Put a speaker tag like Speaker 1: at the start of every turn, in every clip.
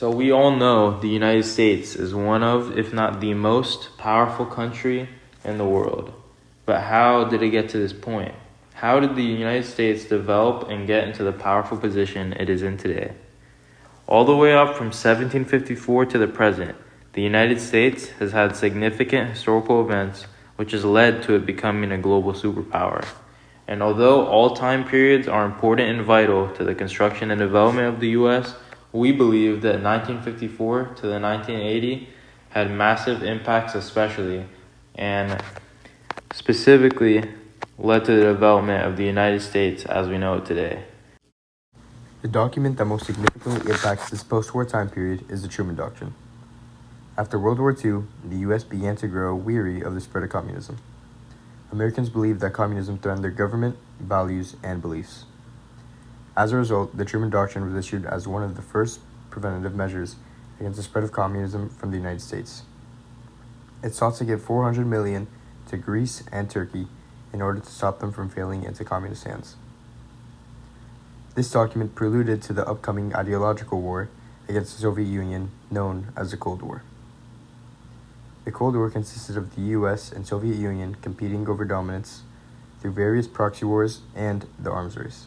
Speaker 1: So we all know the United States is one of, if not the most powerful country in the world. But how did it get to this point? How did the United States develop and get into the powerful position it is in today? All the way up from 1754 to the present, the United States has had significant historical events which has led to it becoming a global superpower. And although all time periods are important and vital to the construction and development of the U.S., we believe that 1954 to the 1980 had massive impacts especially, and specifically led to the development of the United States as we know it today.
Speaker 2: The document that most significantly impacts this post-war time period is the Truman Doctrine. After World War II, the U.S. began to grow weary of the spread of communism. Americans believed that communism threatened their government, values, and beliefs. As a result, the Truman Doctrine was issued as one of the first preventative measures against the spread of communism from the United States. It sought to give $400 million to Greece and Turkey in order to stop them from falling into communist hands. This document preluded to the upcoming ideological war against the Soviet Union, known as the Cold War. The Cold War consisted of the US and Soviet Union competing over dominance through various proxy wars and the arms race.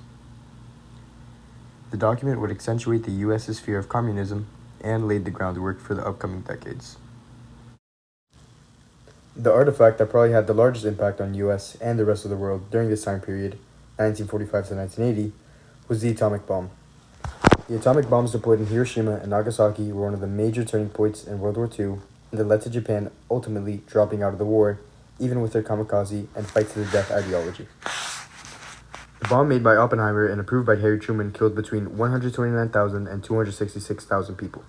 Speaker 2: The document would accentuate the US's fear of communism and laid the groundwork for the upcoming decades. The artifact that probably had the largest impact on US and the rest of the world during this time period, 1945 to 1980, was the atomic bomb. The atomic bombs deployed in Hiroshima and Nagasaki were one of the major turning points in World War II, and that led to Japan ultimately dropping out of the war, even with their kamikaze and fight-to-the-death ideology. The bomb made by Oppenheimer and approved by Harry Truman killed between 129,000 and 266,000 people.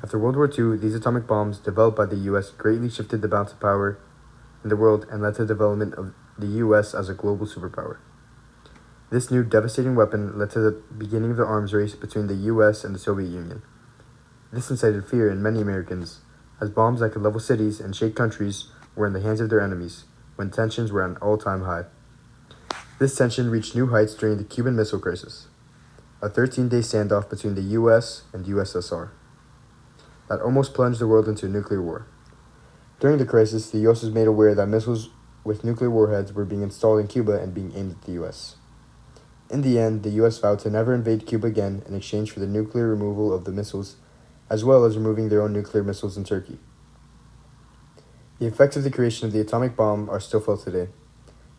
Speaker 2: After World War II, these atomic bombs developed by the U.S. greatly shifted the balance of power in the world and led to the development of the U.S. as a global superpower. This new devastating weapon led to the beginning of the arms race between the U.S. and the Soviet Union. This incited fear in many Americans, as bombs that could level cities and shake countries were in the hands of their enemies, when tensions were at an all-time high. This tension reached new heights during the Cuban Missile Crisis, a 13-day standoff between the U.S. and USSR that almost plunged the world into a nuclear war. During the crisis, the U.S. was made aware that missiles with nuclear warheads were being installed in Cuba and being aimed at the U.S. In the end, the U.S. vowed to never invade Cuba again in exchange for the nuclear removal of the missiles, as well as removing their own nuclear missiles in Turkey. The effects of the creation of the atomic bomb are still felt today,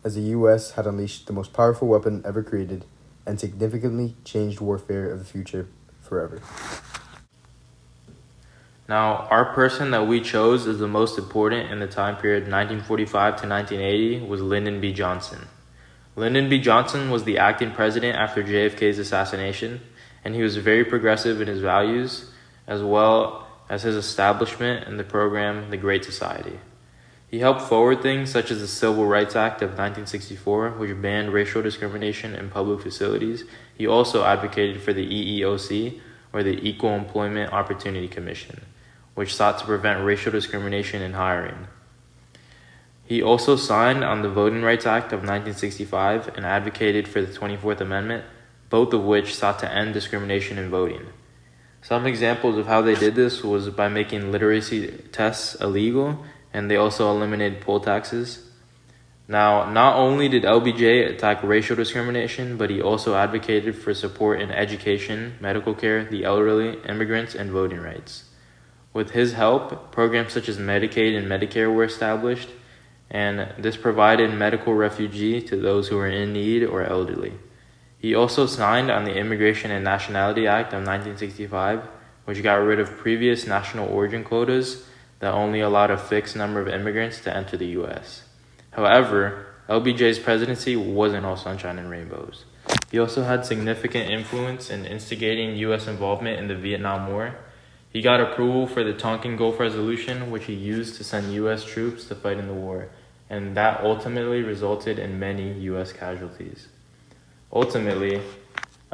Speaker 2: as the U.S. had unleashed the most powerful weapon ever created and significantly changed warfare of the future forever.
Speaker 1: Now, our person that we chose as the most important in the time period 1945 to 1980 was Lyndon B. Johnson. Lyndon B. Johnson was the acting president after JFK's assassination, and he was very progressive in his values, as well as his establishment in the program The Great Society. He helped forward things such as the Civil Rights Act of 1964, which banned racial discrimination in public facilities. He also advocated for the EEOC, or the Equal Employment Opportunity Commission, which sought to prevent racial discrimination in hiring. He also signed on the Voting Rights Act of 1965 and advocated for the 24th Amendment, both of which sought to end discrimination in voting. Some examples of how they did this was by making literacy tests illegal, and they also eliminated poll taxes. Now, not only did LBJ attack racial discrimination, but he also advocated for support in education, medical care, the elderly, immigrants, and voting rights. With his help, programs such as Medicaid and Medicare were established, and this provided medical refugee to those who were in need or elderly. He also signed on the Immigration and Nationality Act of 1965, which got rid of previous national origin quotas that only allowed a fixed number of immigrants to enter the U.S. However, LBJ's presidency wasn't all sunshine and rainbows. He also had significant influence in instigating U.S. involvement in the Vietnam War. He got approval for the Tonkin Gulf Resolution, which he used to send U.S. troops to fight in the war, and that ultimately resulted in many U.S. casualties. Ultimately,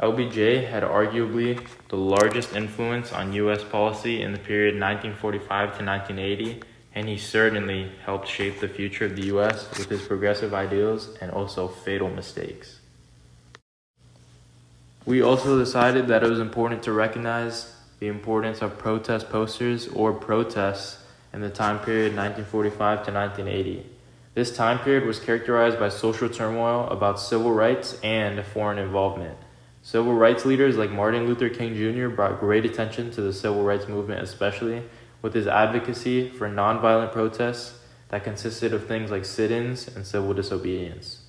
Speaker 1: LBJ had arguably the largest influence on U.S. policy in the period 1945 to 1980, and he certainly helped shape the future of the U.S. with his progressive ideals and also fatal mistakes. We also decided that it was important to recognize the importance of protest posters or protests in the time period 1945 to 1980. This time period was characterized by social turmoil about civil rights and foreign involvement. Civil rights leaders like Martin Luther King Jr. brought great attention to the civil rights movement, especially with his advocacy for nonviolent protests that consisted of things like sit-ins and civil disobedience.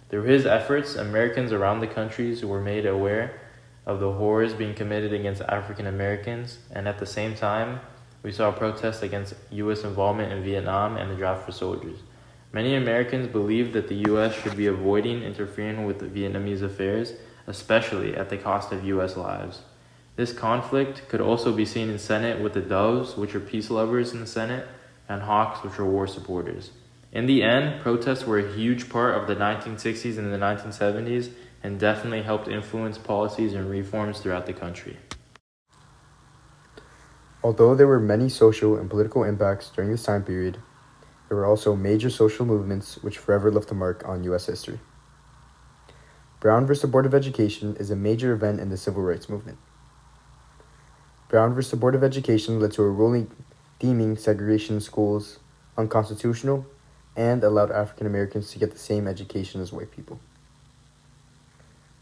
Speaker 1: Through his efforts, Americans around the countries were made aware of the horrors being committed against African Americans, and at the same time, we saw protests against U.S. involvement in Vietnam and the draft for soldiers. Many Americans believed that the U.S. should be avoiding interfering with the Vietnamese affairs, especially at the cost of U.S. lives. This conflict could also be seen in Senate with the Doves, which are peace lovers in the Senate, and Hawks, which are war supporters. In the end, protests were a huge part of the 1960s and the 1970s and definitely helped influence policies and reforms throughout the country.
Speaker 2: Although there were many social and political impacts during this time period, there were also major social movements which forever left a mark on U.S. history. Brown versus the Board of Education is a major event in the civil rights movement. Brown versus the Board of Education led to a ruling deeming segregation in schools unconstitutional and allowed African Americans to get the same education as white people.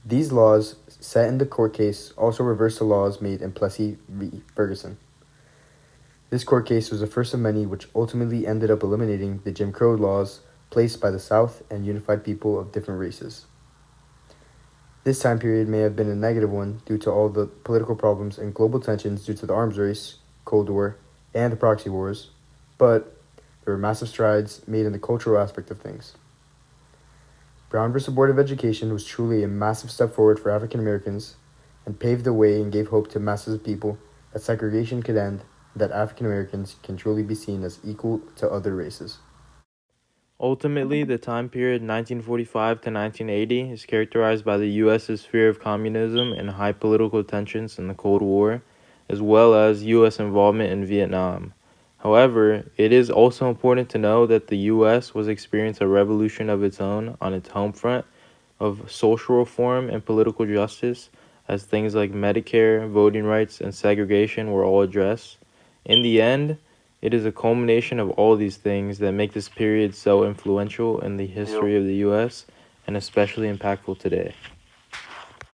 Speaker 2: These laws, set in the court case, also reversed the laws made in Plessy v. Ferguson. This court case was the first of many which ultimately ended up eliminating the Jim Crow laws placed by the South and unified people of different races. This time period may have been a negative one due to all the political problems and global tensions due to the arms race, Cold War, and the proxy wars, but there were massive strides made in the cultural aspect of things. Brown versus the Board of Education was truly a massive step forward for African Americans and paved the way and gave hope to masses of people that segregation could end and that African Americans can truly be seen as equal to other races.
Speaker 1: Ultimately, the time period 1945 to 1980 is characterized by the U.S.'s fear of communism and high political tensions in the Cold War, as well as U.S. involvement in Vietnam. However, it is also important to know that the U.S. was experiencing a revolution of its own on its home front of social reform and political justice, as things like Medicare, voting rights, and segregation were all addressed. In the end, it is a culmination of all these things that make this period so influential in the history of the U.S. and especially impactful today.